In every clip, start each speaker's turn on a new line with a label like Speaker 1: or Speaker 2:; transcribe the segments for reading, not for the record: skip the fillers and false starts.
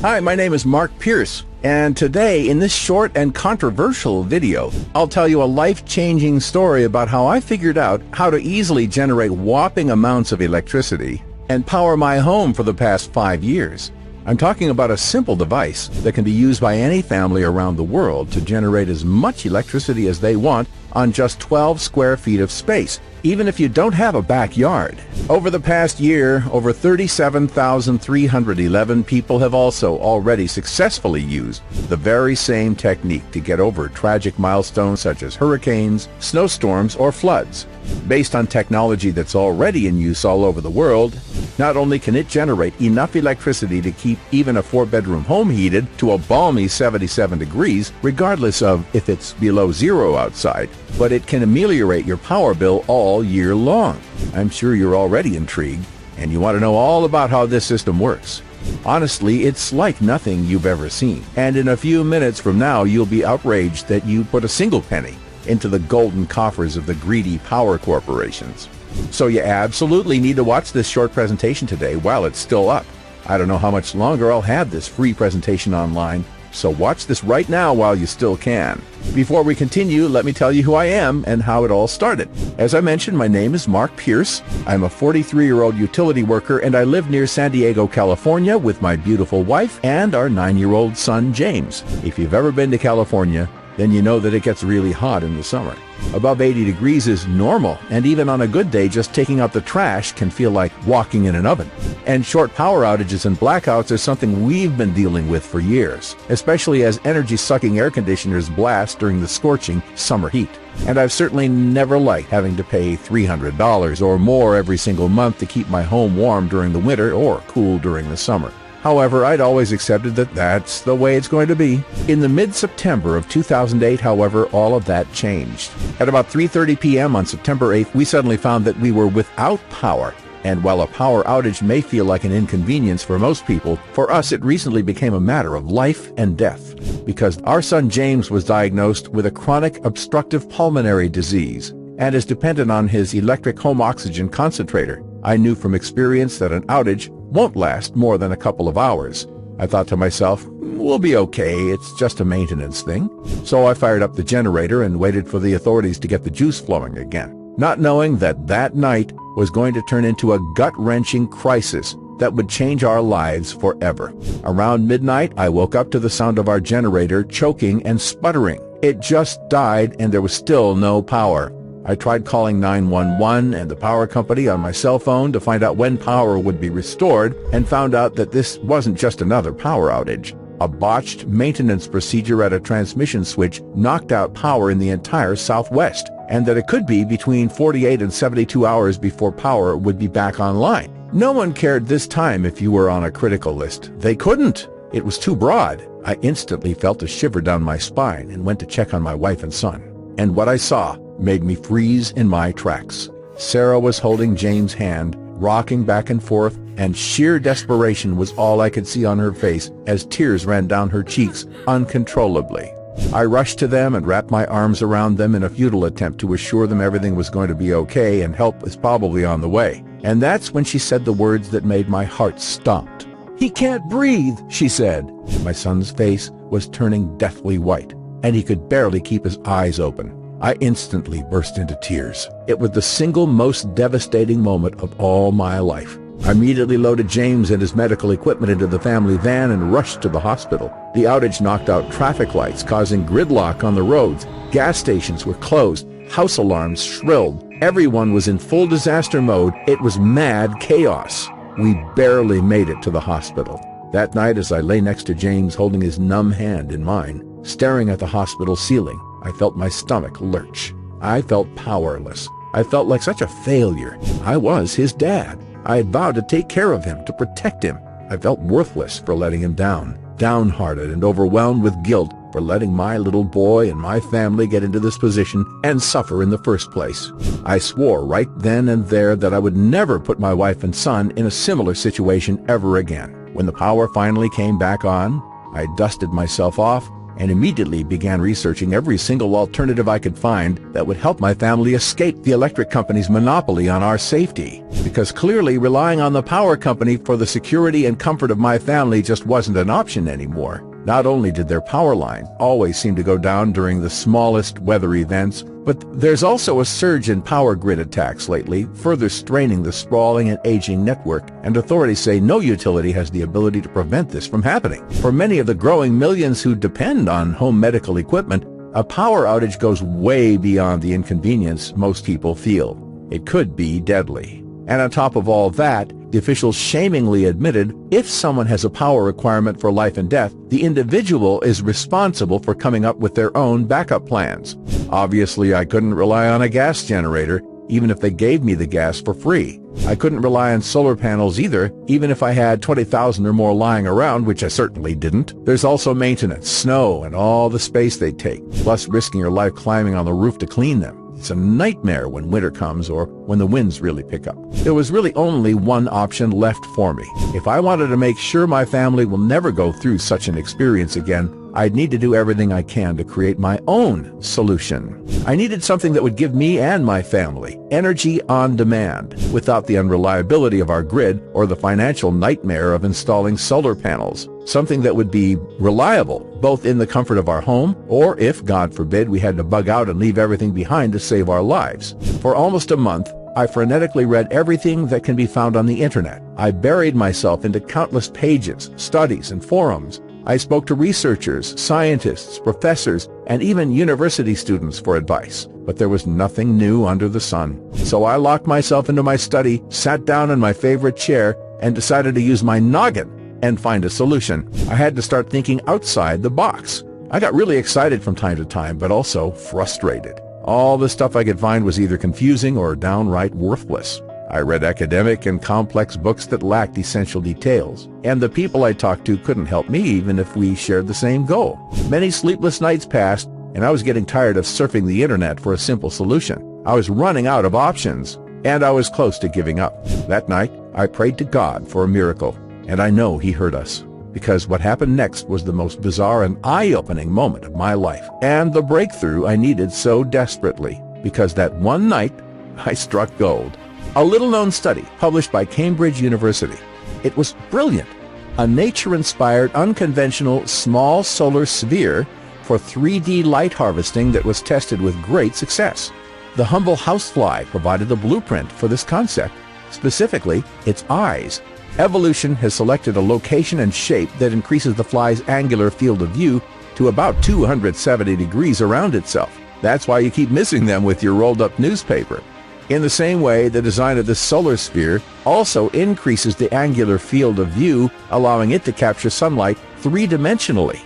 Speaker 1: Hi, my name is Mark Pierce, and today in this short and controversial video, I'll tell you a life-changing story about how I figured out how to easily generate whopping amounts of electricity and power my home for the past 5 years. I'm talking about a simple device that can be used by any family around the world to generate as much electricity as they want on just 12 square feet of space, even if you don't have a backyard. Over the past year, over 37,311 people have also already successfully used the very same technique to get over tragic milestones such as hurricanes, snowstorms, or floods. Based on technology that's already in use all over the world, not only can it generate enough electricity to keep even a 4-bedroom home heated to a balmy 77 degrees, regardless of if it's below zero outside, but it can ameliorate your power bill all year long. I'm sure you're already intrigued, and you want to know all about how this system works. Honestly, it's like nothing you've ever seen, and in a few minutes from now you'll be outraged that you put a single penny into the golden coffers of the greedy power corporations. So you absolutely need to watch this short presentation today while it's still up. I don't know how much longer I'll have this free presentation online, so watch this right now while you still can. Before we continue, let me tell you who I am and how it all started. As I mentioned, my name is Mark Pierce. I'm a 43-year-old utility worker, and I live near San Diego, California with my beautiful wife and our 9-year-old son, James. If you've ever been to California, then you know that it gets really hot in the summer. Above 80 degrees is normal, and even on a good day, just taking out the trash can feel like walking in an oven. And short power outages and blackouts are something we've been dealing with for years, especially as energy-sucking air conditioners blast during the scorching summer heat. And I've certainly never liked having to pay $300 or more every single month to keep my home warm during the winter or cool during the summer. However, I'd always accepted that that's the way it's going to be. In the mid-September of 2008, however, all of that changed. At about 3:30 p.m. on September 8th, we suddenly found that we were without power. And while a power outage may feel like an inconvenience for most people, for us it recently became a matter of life and death, because our son James was diagnosed with a chronic obstructive pulmonary disease and is dependent on his electric home oxygen concentrator. I knew from experience that an outage won't last more than a couple of hours. I thought to myself, we'll be okay, it's just a maintenance thing. So I fired up the generator and waited for the authorities to get the juice flowing again, not knowing that that night was going to turn into a gut-wrenching crisis that would change our lives forever. Around midnight, I woke up to the sound of our generator choking and sputtering. It just died and there was still no power. I tried calling 911 and the power company on my cell phone to find out when power would be restored, and found out that this wasn't just another power outage. A botched maintenance procedure at a transmission switch knocked out power in the entire Southwest, and that it could be between 48 and 72 hours before power would be back online. No one cared this time if you were on a critical list. They couldn't. It was too broad. I instantly felt a shiver down my spine and went to check on my wife and son. And what I saw made me freeze in my tracks. Sarah was holding James' hand, rocking back and forth, and sheer desperation was all I could see on her face as tears ran down her cheeks uncontrollably. I rushed to them and wrapped my arms around them in a futile attempt to assure them everything was going to be okay and help is probably on the way. And that's when she said the words that made my heart stop. "He can't breathe," she said. My son's face was turning deathly white, and he could barely keep his eyes open. I instantly burst into tears. It was the single most devastating moment of all my life. I immediately loaded James and his medical equipment into the family van and rushed to the hospital. The outage knocked out traffic lights, causing gridlock on the roads. Gas stations were closed. House alarms shrilled. Everyone was in full disaster mode. It was mad chaos. We barely made it to the hospital. That night, as I lay next to James holding his numb hand in mine, staring at the hospital ceiling, I felt my stomach lurch. I felt powerless. I felt like such a failure. I was his dad. I had vowed to take care of him, to protect him. I felt worthless for letting him down, downhearted and overwhelmed with guilt for letting my little boy and my family get into this position and suffer in the first place. I swore right then and there that I would never put my wife and son in a similar situation ever again. When the power finally came back on, I dusted myself off and immediately began researching every single alternative I could find that would help my family escape the electric company's monopoly on our safety. Because clearly relying on the power company for the security and comfort of my family just wasn't an option anymore. Not only did their power line always seem to go down during the smallest weather events, but there's also a surge in power grid attacks lately, further straining the sprawling and aging network, and authorities say no utility has the ability to prevent this from happening. For many of the growing millions who depend on home medical equipment, a power outage goes way beyond the inconvenience most people feel. It could be deadly. And on top of all that, the officials shamingly admitted if someone has a power requirement for life and death, the individual is responsible for coming up with their own backup plans. Obviously, I couldn't rely on a gas generator, even if they gave me the gas for free. I couldn't rely on solar panels either, even if I had 20,000 or more lying around, which I certainly didn't. There's also maintenance, snow, and all the space they take, plus risking your life climbing on the roof to clean them. It's a nightmare when winter comes or when the winds really pick up. There was really only one option left for me. If I wanted to make sure my family will never go through such an experience again, I'd need to do everything I can to create my own solution. I needed something that would give me and my family energy on demand without the unreliability of our grid or the financial nightmare of installing solar panels. Something that would be reliable, both in the comfort of our home or if, God forbid, we had to bug out and leave everything behind to save our lives. For almost a month, I frenetically read everything that can be found on the internet. I buried myself into countless pages, studies, and forums. I spoke to researchers, scientists, professors, and even university students for advice, but there was nothing new under the sun. So I locked myself into my study, sat down in my favorite chair, and decided to use my noggin and find a solution. I had to start thinking outside the box. I got really excited from time to time, but also frustrated. All the stuff I could find was either confusing or downright worthless. I read academic and complex books that lacked essential details, and the people I talked to couldn't help me even if we shared the same goal. Many sleepless nights passed, and I was getting tired of surfing the internet for a simple solution. I was running out of options, and I was close to giving up. That night, I prayed to God for a miracle, and I know He heard us, because what happened next was the most bizarre and eye-opening moment of my life, and the breakthrough I needed so desperately, because that one night, I struck gold. A little-known study published by Cambridge University. It was brilliant. A nature-inspired, unconventional, small solar sphere for 3D light harvesting that was tested with great success. The humble housefly provided the blueprint for this concept, specifically its eyes. Evolution has selected a location and shape that increases the fly's angular field of view to about 270 degrees around itself. That's why you keep missing them with your rolled-up newspaper. In the same way, the design of this solar sphere also increases the angular field of view, allowing it to capture sunlight three-dimensionally.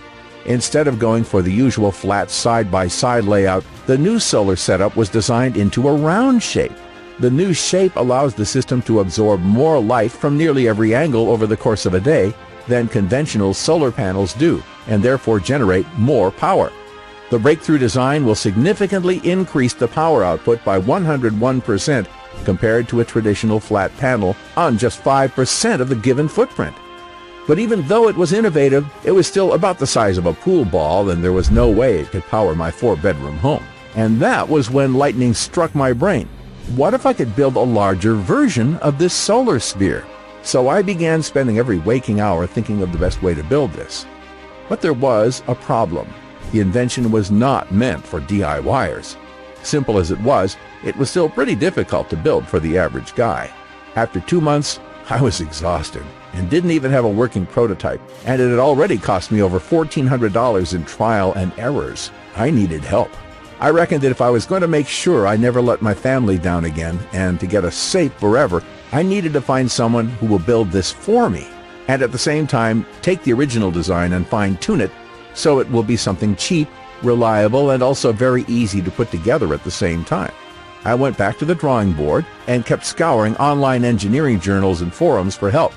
Speaker 1: Instead of going for the usual flat side-by-side layout, the new solar setup was designed into a round shape. The new shape allows the system to absorb more light from nearly every angle over the course of a day than conventional solar panels do, and therefore generate more power. The breakthrough design will significantly increase the power output by 101% compared to a traditional flat panel on just 5% of the given footprint. But even though it was innovative, it was still about the size of a pool ball, and there was no way it could power my 4-bedroom home. And that was when lightning struck my brain. What if I could build a larger version of this solar sphere? So I began spending every waking hour thinking of the best way to build this. But there was a problem. The invention was not meant for DIYers. Simple as it was still pretty difficult to build for the average guy. After 2 months, I was exhausted and didn't even have a working prototype, and it had already cost me over $1,400 in trial and errors. I needed help. I reckoned that if I was going to make sure I never let my family down again and to get us safe forever, I needed to find someone who will build this for me, and at the same time take the original design and fine-tune it so it will be something cheap, reliable, and also very easy to put together at the same time. I went back to the drawing board and kept scouring online engineering journals and forums for help.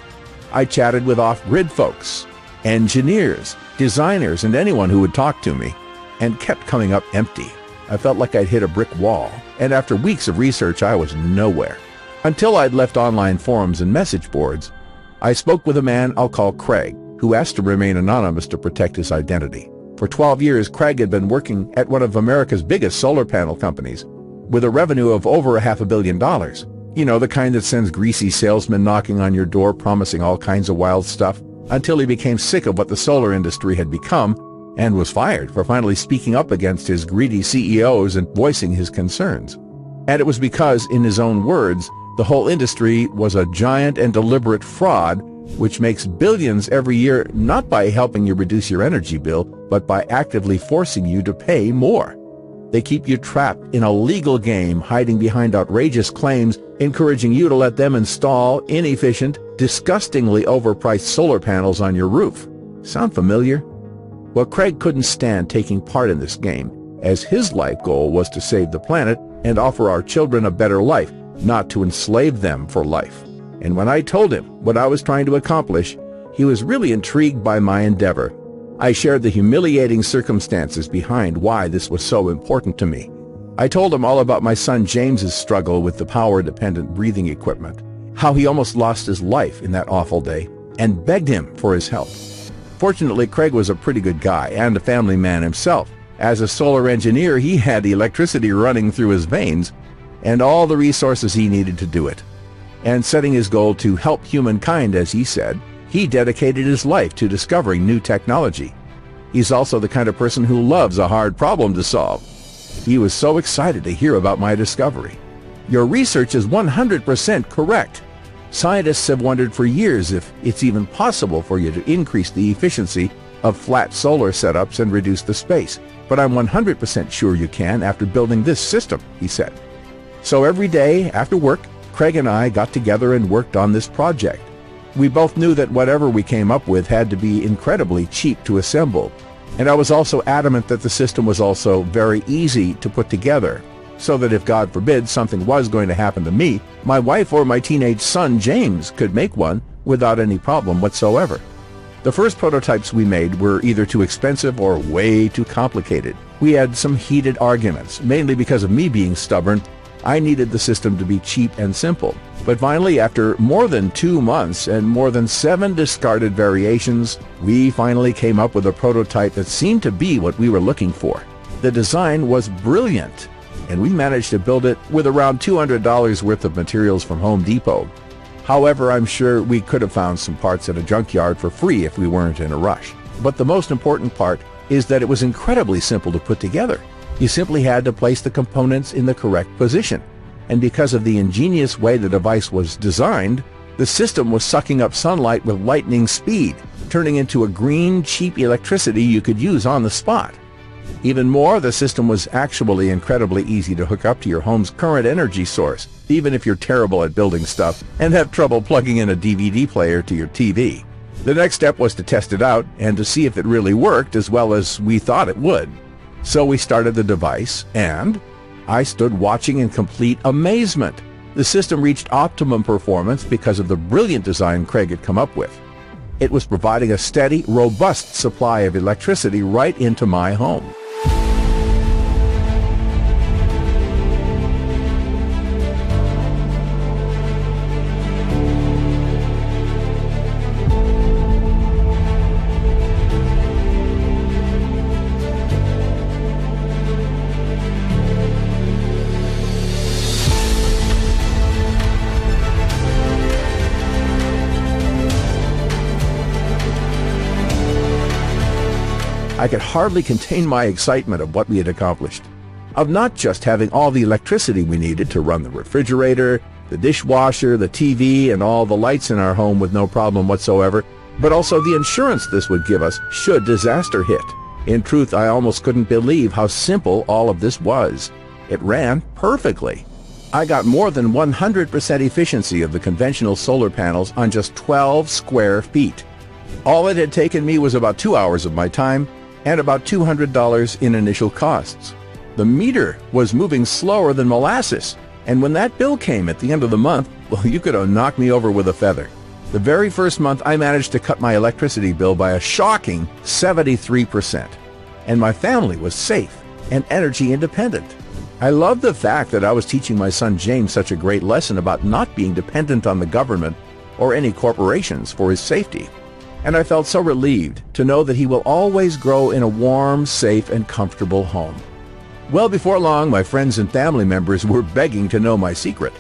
Speaker 1: I chatted with off-grid folks, engineers, designers, and anyone who would talk to me, and kept coming up empty. I felt like I'd hit a brick wall, and after weeks of research, I was nowhere. Until I'd left online forums and message boards, I spoke with a man I'll call Craig, who asked to remain anonymous to protect his identity. For 12 years, Craig had been working at one of America's biggest solar panel companies, with a revenue of over $500 million. You know, the kind that sends greasy salesmen knocking on your door promising all kinds of wild stuff, until he became sick of what the solar industry had become and was fired for finally speaking up against his greedy CEOs and voicing his concerns. And it was because, in his own words, the whole industry was a giant and deliberate fraud which makes billions every year not by helping you reduce your energy bill, but by actively forcing you to pay more. They keep you trapped in a legal game, hiding behind outrageous claims, encouraging you to let them install inefficient, disgustingly overpriced solar panels on your roof. Sound familiar? Well, Craig couldn't stand taking part in this game, as his life goal was to save the planet and offer our children a better life, not to enslave them for life. And when I told him what I was trying to accomplish, he was really intrigued by my endeavor. I shared the humiliating circumstances behind why this was so important to me. I told him all about my son James's struggle with the power-dependent breathing equipment, how he almost lost his life in that awful day, and begged him for his help. Fortunately, Craig was a pretty good guy and a family man himself. As a solar engineer, he had electricity running through his veins and all the resources he needed to do it. And setting his goal to help humankind, as he said, he dedicated his life to discovering new technology. He's also the kind of person who loves a hard problem to solve. He was so excited to hear about my discovery. Your research is 100% correct. Scientists have wondered for years if it's even possible for you to increase the efficiency of flat solar setups and reduce the space. But I'm 100% sure you can after building this system, he said. So every day after work, Craig and I got together and worked on this project. We both knew that whatever we came up with had to be incredibly cheap to assemble. And I was also adamant that the system was also very easy to put together, so that if God forbid something was going to happen to me, my wife or my teenage son James could make one without any problem whatsoever. The first prototypes we made were either too expensive or way too complicated. We had some heated arguments, mainly because of me being stubborn. I needed the system to be cheap and simple. But finally, after more than 2 months and more than 7 discarded variations, we finally came up with a prototype that seemed to be what we were looking for. The design was brilliant, and we managed to build it with around $200 worth of materials from Home Depot. However, I'm sure we could have found some parts at a junkyard for free if we weren't in a rush. But the most important part is that it was incredibly simple to put together. You simply had to place the components in the correct position. And because of the ingenious way the device was designed, the system was sucking up sunlight with lightning speed, turning into a green, cheap electricity you could use on the spot. Even more, the system was actually incredibly easy to hook up to your home's current energy source, even if you're terrible at building stuff and have trouble plugging in a DVD player to your TV. The next step was to test it out and to see if it really worked as well as we thought it would. So we started the device, and I stood watching in complete amazement. The system reached optimum performance because of the brilliant design Craig had come up with. It was providing a steady, robust supply of electricity right into my home. I could hardly contain my excitement of what we had accomplished, of not just having all the electricity we needed to run the refrigerator, the dishwasher, the TV, and all the lights in our home with no problem whatsoever, but also the insurance this would give us should disaster hit. In truth, I almost couldn't believe how simple all of this was. It ran perfectly. I got more than 100% efficiency of the conventional solar panels on just 12 square feet. All it had taken me was about 2 hours of my time, and about $200 in initial costs. The meter was moving slower than molasses, and when that bill came at the end of the month, well, you could have knocked me over with a feather. The very first month, I managed to cut my electricity bill by a shocking 73%, and my family was safe and energy independent. I loved the fact that I was teaching my son James such a great lesson about not being dependent on the government or any corporations for his safety. And I felt so relieved to know that he will always grow in a warm, safe, and comfortable home. Well, before long, my friends and family members were begging to know my secret.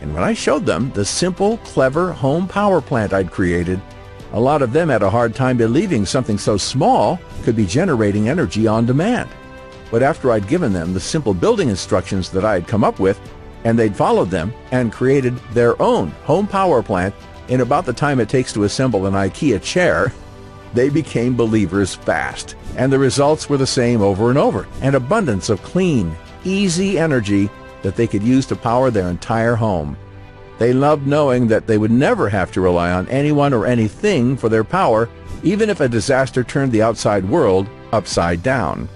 Speaker 1: And when I showed them the simple, clever home power plant I'd created, a lot of them had a hard time believing something so small could be generating energy on demand. But after I'd given them the simple building instructions that I had come up with, and they'd followed them and created their own home power plant in about the time it takes to assemble an IKEA chair, they became believers fast. And the results were the same over and over, an abundance of clean, easy energy that they could use to power their entire home. They loved knowing that they would never have to rely on anyone or anything for their power, even if a disaster turned the outside world upside down.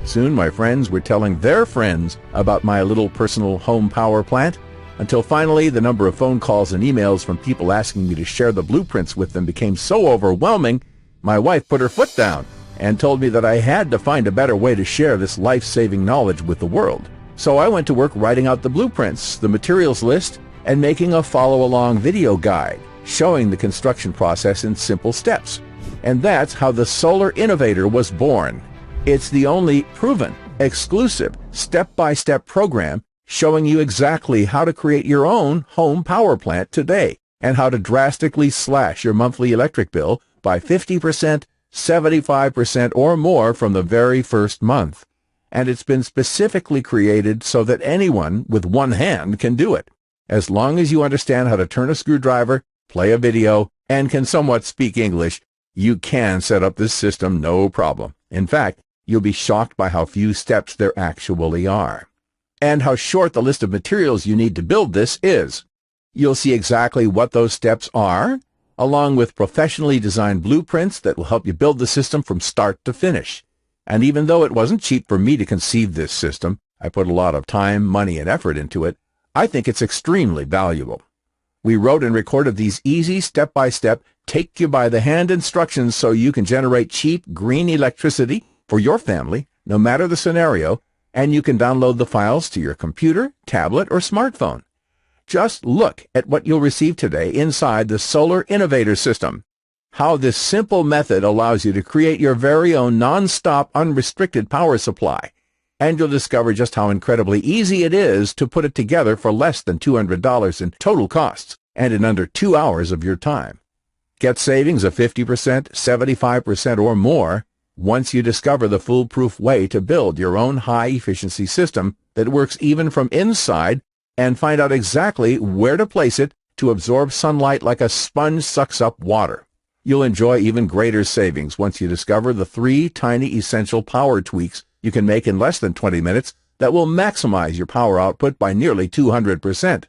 Speaker 1: Soon my friends were telling their friends about my little personal home power plant, until finally the number of phone calls and emails from people asking me to share the blueprints with them became so overwhelming, my wife put her foot down and told me that I had to find a better way to share this life-saving knowledge with the world. So I went to work writing out the blueprints, the materials list, and making a follow-along video guide showing the construction process in simple steps. And that's how the Solar Innovator was born. It's the only proven, exclusive, step-by-step program showing you exactly how to create your own home power plant today and how to drastically slash your monthly electric bill by 50%, 75% or more from the very first month. And it's been specifically created so that anyone with one hand can do it. As long as you understand how to turn a screwdriver, play a video, and can somewhat speak English, you can set up this system no problem. In fact, you'll be shocked by how few steps there actually are. And how short the list of materials you need to build this is. You'll see exactly what those steps are, along with professionally designed blueprints that will help you build the system from start to finish. And even though it wasn't cheap for me to conceive this system, I put a lot of time, money, and effort into it, I think it's extremely valuable. We wrote and recorded these easy step-by-step, take-you-by-the-hand instructions so you can generate cheap, green electricity for your family, no matter the scenario, and you can download the files to your computer, tablet, or smartphone. Just look at what you'll receive today inside the Solar Innovator System. How this simple method allows you to create your very own non-stop, unrestricted power supply. And you'll discover just how incredibly easy it is to put it together for less than $200 in total costs and in under 2 hours of your time. Get savings of 50%, 75% or more once you discover the foolproof way to build your own high-efficiency system that works even from inside, and find out exactly where to place it to absorb sunlight like a sponge sucks up water. You'll enjoy even greater savings once you discover the 3 tiny essential power tweaks you can make in less than 20 minutes that will maximize your power output by nearly 200%.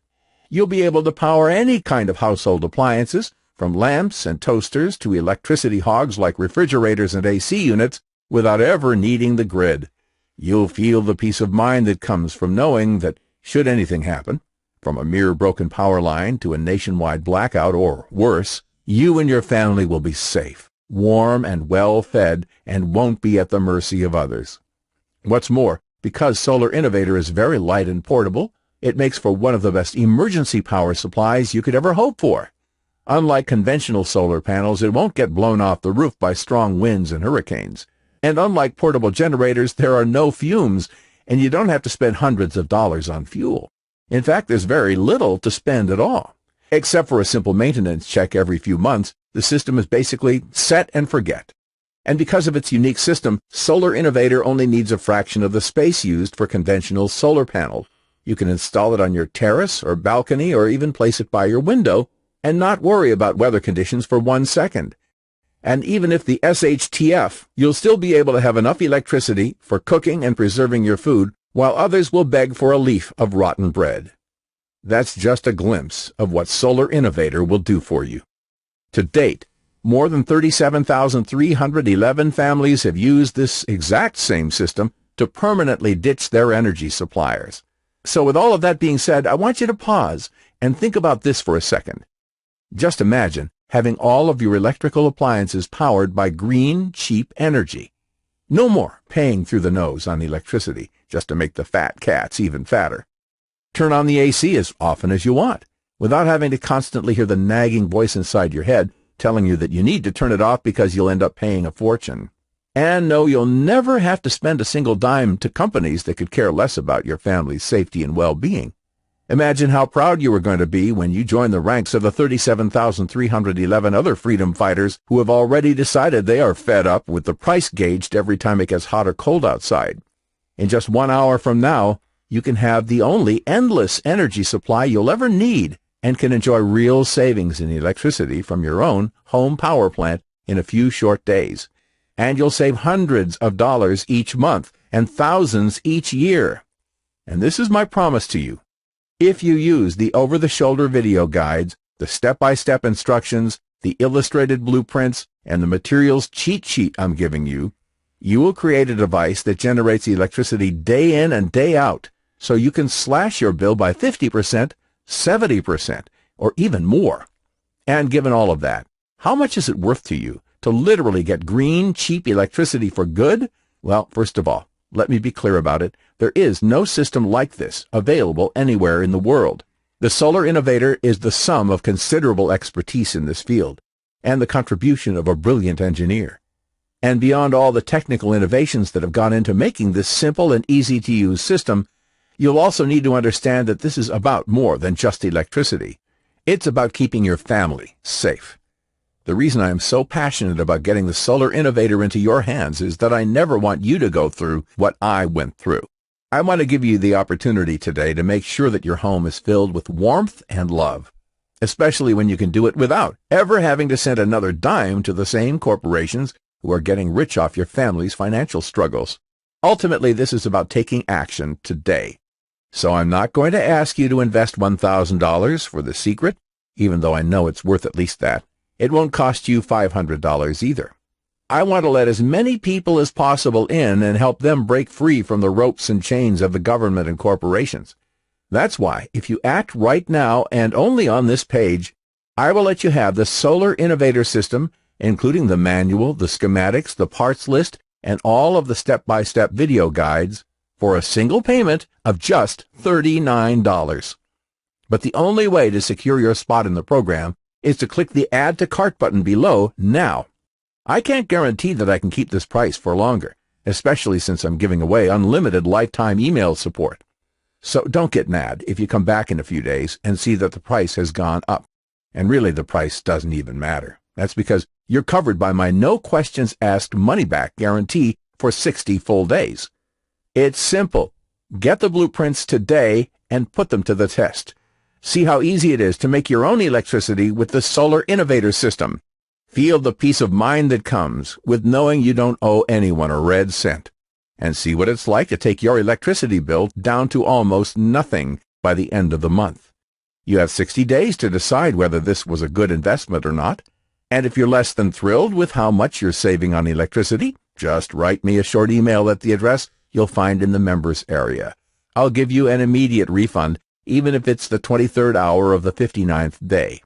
Speaker 1: You'll be able to power any kind of household appliances, from lamps and toasters to electricity hogs like refrigerators and AC units, without ever needing the grid. You'll feel the peace of mind that comes from knowing that should anything happen, from a mere broken power line to a nationwide blackout or worse, you and your family will be safe, warm and well-fed, and won't be at the mercy of others. What's more, because Solar Innovator is very light and portable, it makes for one of the best emergency power supplies you could ever hope for. Unlike conventional solar panels, it won't get blown off the roof by strong winds and hurricanes. And unlike portable generators, there are no fumes, and you don't have to spend hundreds of dollars on fuel. In fact, there's very little to spend at all. Except for a simple maintenance check every few months, the system is basically set and forget. And because of its unique system, Solar Innovator only needs a fraction of the space used for conventional solar panels. You can install it on your terrace or balcony or even place it by your window and not worry about weather conditions for 1 second. And even if the SHTF, you'll still be able to have enough electricity for cooking and preserving your food, while others will beg for a leaf of rotten bread. That's just a glimpse of what Solar Innovator will do for you. To date, more than 37,311 families have used this exact same system to permanently ditch their energy suppliers. So with all of that being said, I want you to pause and think about this for a second. Just imagine having all of your electrical appliances powered by green, cheap energy. No more paying through the nose on electricity just to make the fat cats even fatter. Turn on the AC as often as you want, without having to constantly hear the nagging voice inside your head telling you that you need to turn it off because you'll end up paying a fortune. And no, you'll never have to spend a single dime to companies that could care less about your family's safety and well-being. Imagine how proud you are going to be when you join the ranks of the 37,311 other freedom fighters who have already decided they are fed up with the price gauged every time it gets hot or cold outside. In just 1 hour from now, you can have the only endless energy supply you'll ever need and can enjoy real savings in electricity from your own home power plant in a few short days. And you'll save hundreds of dollars each month and thousands each year. And this is my promise to you. If you use the over-the-shoulder video guides, the step-by-step instructions, the illustrated blueprints, and the materials cheat sheet I'm giving you, you will create a device that generates electricity day in and day out, so you can slash your bill by 50%, 70%, or even more. And given all of that, how much is it worth to you to literally get green, cheap electricity for good? Well, first of all, let me be clear about it. There is no system like this available anywhere in the world. The Solar Innovator is the sum of considerable expertise in this field and the contribution of a brilliant engineer. And beyond all the technical innovations that have gone into making this simple and easy-to-use system, you'll also need to understand that this is about more than just electricity. It's about keeping your family safe. The reason I am so passionate about getting the Solar Innovator into your hands is that I never want you to go through what I went through. I want to give you the opportunity today to make sure that your home is filled with warmth and love, especially when you can do it without ever having to send another dime to the same corporations who are getting rich off your family's financial struggles. Ultimately, this is about taking action today. So I'm not going to ask you to invest $1,000 for the secret, even though I know it's worth at least that. It won't cost you $500 either. I want to let as many people as possible in and help them break free from the ropes and chains of the government and corporations. That's why, if you act right now and only on this page, I will let you have the Solar Innovator System, including the manual, the schematics, the parts list, and all of the step-by-step video guides, for a single payment of just $39. But the only way to secure your spot in the program is to click the Add to Cart button below now. I can't guarantee that I can keep this price for longer, especially since I'm giving away unlimited lifetime email support. So don't get mad if you come back in a few days and see that the price has gone up. And really the price doesn't even matter. That's because you're covered by my no questions asked money-back guarantee for 60 full days. It's simple. Get the blueprints today and put them to the test. See how easy it is to make your own electricity with the Solar Innovator System. Feel the peace of mind that comes with knowing you don't owe anyone a red cent. And see what it's like to take your electricity bill down to almost nothing by the end of the month. You have 60 days to decide whether this was a good investment or not. And if you're less than thrilled with how much you're saving on electricity, just write me a short email at the address you'll find in the members area. I'll give you an immediate refund, even if it's the 23rd hour of the 59th day.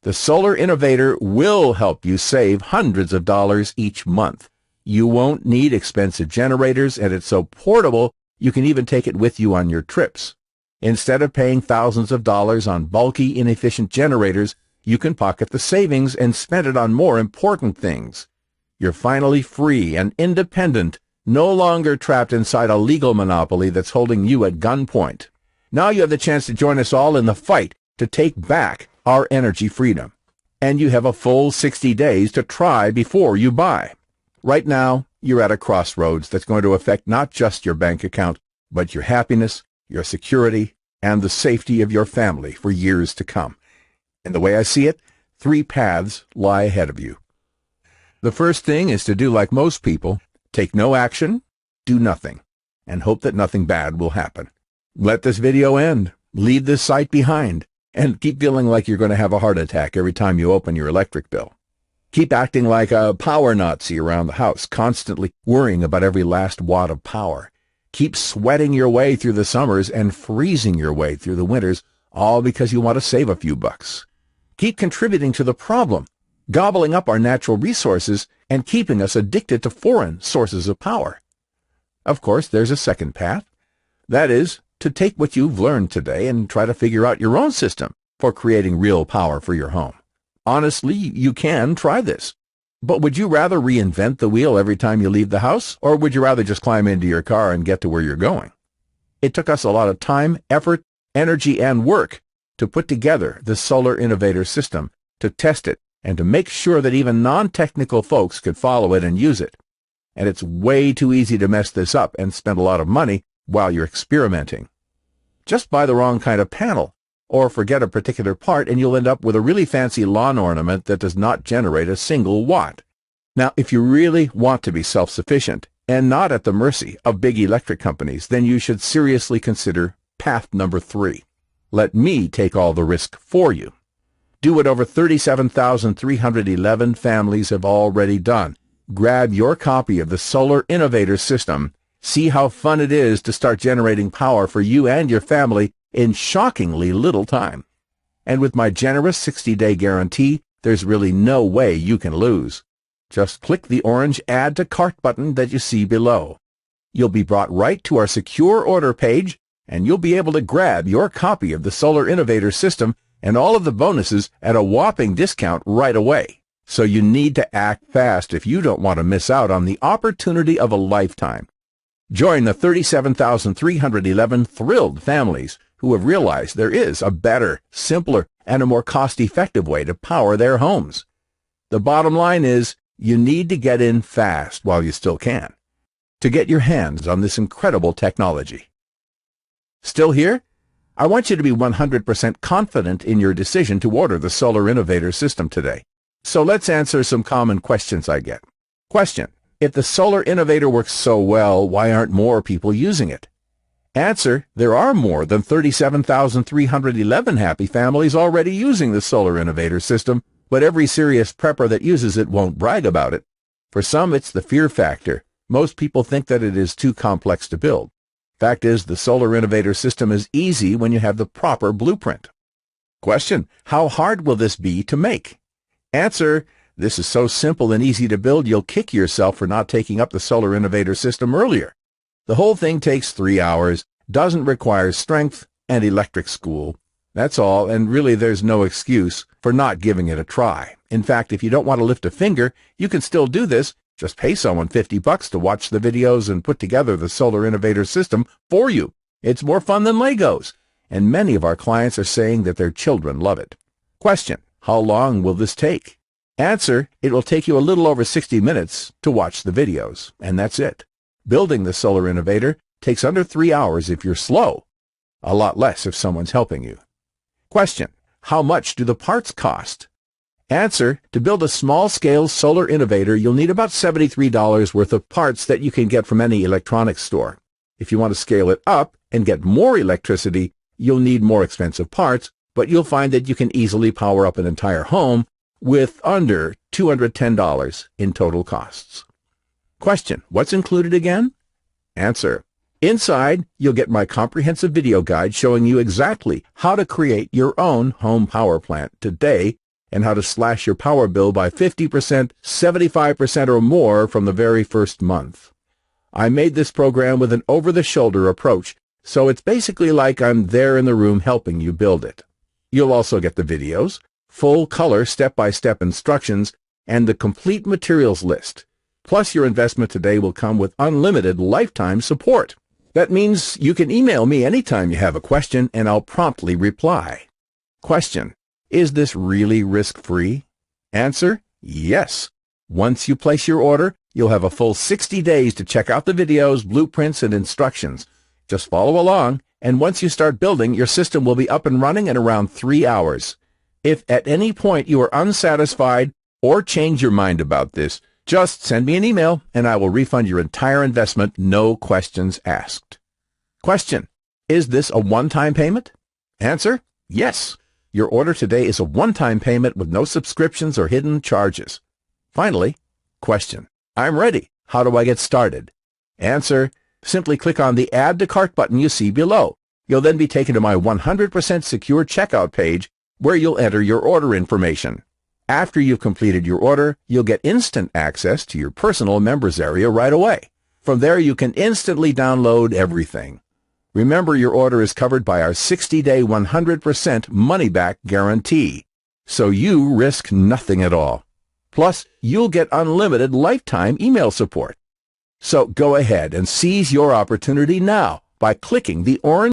Speaker 1: The Solar Innovator will help you save hundreds of dollars each month. You won't need expensive generators, and it's so portable you can even take it with you on your trips. Instead of paying thousands of dollars on bulky, inefficient generators, you can pocket the savings and spend it on more important things. You're finally free and independent, no longer trapped inside a legal monopoly that's holding you at gunpoint. Now you have the chance to join us all in the fight to take back our energy freedom. And you have a full 60 days to try before you buy. Right now, you're at a crossroads that's going to affect not just your bank account, but your happiness, your security, and the safety of your family for years to come. And the way I see it, 3 paths lie ahead of you. The first thing is to do like most people, take no action, do nothing, and hope that nothing bad will happen. Let this video end, leave this site behind, and keep feeling like you're going to have a heart attack every time you open your electric bill. Keep acting like a power Nazi around the house, constantly worrying about every last watt of power. Keep sweating your way through the summers and freezing your way through the winters, all because you want to save a few bucks. Keep contributing to the problem, gobbling up our natural resources and keeping us addicted to foreign sources of power. Of course, there's a second path. That is, to take what you've learned today and try to figure out your own system for creating real power for your home. Honestly, you can try this. But would you rather reinvent the wheel every time you leave the house, or would you rather just climb into your car and get to where you're going? It took us a lot of time, effort, energy, and work to put together the Solar Innovator System, to test it, and to make sure that even non-technical folks could follow it and use it. And it's way too easy to mess this up and spend a lot of money while you're experimenting. Just buy the wrong kind of panel, or forget a particular part, and you'll end up with a really fancy lawn ornament that does not generate a single watt. Now, if you really want to be self-sufficient and not at the mercy of big electric companies, then you should seriously consider path number 3. Let me take all the risk for you. Do what over 37,311 families have already done. Grab your copy of the Solar Innovator System. See how fun it is to start generating power for you and your family in shockingly little time. And with my generous 60-day guarantee, there's really no way you can lose. Just click the orange Add to Cart button that you see below. You'll be brought right to our secure order page, and you'll be able to grab your copy of the Solar Innovator System and all of the bonuses at a whopping discount right away. So you need to act fast if you don't want to miss out on the opportunity of a lifetime. Join the 37,311 thrilled families who have realized there is a better, simpler, and a more cost-effective way to power their homes. The bottom line is, you need to get in fast while you still can, to get your hands on this incredible technology. Still here? I want you to be 100% confident in your decision to order the Solar Innovator System today. So let's answer some common questions I get. Question: if the Solar Innovator works so well, why aren't more people using it? Answer: there are more than 37,311 happy families already using the Solar Innovator System, but every serious prepper that uses it won't brag about it. For some, it's the fear factor. Most people think that it is too complex to build. Fact is, the Solar Innovator System is easy when you have the proper blueprint. Question: how hard will this be to make? Answer: this is so simple and easy to build, you'll kick yourself for not taking up the Solar Innovator System earlier. The whole thing takes 3 hours, doesn't require strength and electric school. That's all, and really there's no excuse for not giving it a try. In fact, if you don't want to lift a finger, you can still do this. Just pay someone $50 to watch the videos and put together the Solar Innovator System for you. It's more fun than Legos, and many of our clients are saying that their children love it. Question: how long will this take? Answer: it will take you a little over 60 minutes to watch the videos, and that's it. Building the Solar Innovator takes under 3 hours if you're slow, a lot less if someone's helping you. Question: how much do the parts cost? Answer: to build a small-scale solar innovator, you'll need about $73 worth of parts that you can get from any electronics store. If you want to scale it up and get more electricity, you'll need more expensive parts, but you'll find that you can easily power up an entire home with under $210 in total costs. Question: what's included again? Answer: inside, you'll get my comprehensive video guide showing you exactly how to create your own home power plant today and how to slash your power bill by 50%, 75% or more from the very first month. I made this program with an over-the-shoulder approach, so it's basically like I'm there in the room helping you build it. You'll also get the videos, full-color step-by-step instructions, and the complete materials list. Plus, your investment today will come with unlimited lifetime support. That means you can email me anytime you have a question, and I'll promptly reply. Question: is this really risk-free? Answer: yes. Once you place your order, you'll have a full 60 days to check out the videos, blueprints, and instructions. Just follow along, and once you start building, your system will be up and running in around 3 hours. If at any point you are unsatisfied or change your mind about this, just send me an email, and I will refund your entire investment, no questions asked. Question: is this a one-time payment? Answer: yes. Your order today is a one-time payment with no subscriptions or hidden charges. Finally, question: I'm ready. How do I get started? Answer: simply click on the Add to Cart button you see below. You'll then be taken to my 100% secure checkout page where you'll enter your order information. After you've completed your order, you'll get instant access to your personal members area right away. From there, you can instantly download everything. Remember, your order is covered by our 60-day 100% money-back guarantee. so you risk nothing at all. Plus, you'll get unlimited lifetime email support. So go ahead and seize your opportunity now by clicking the orange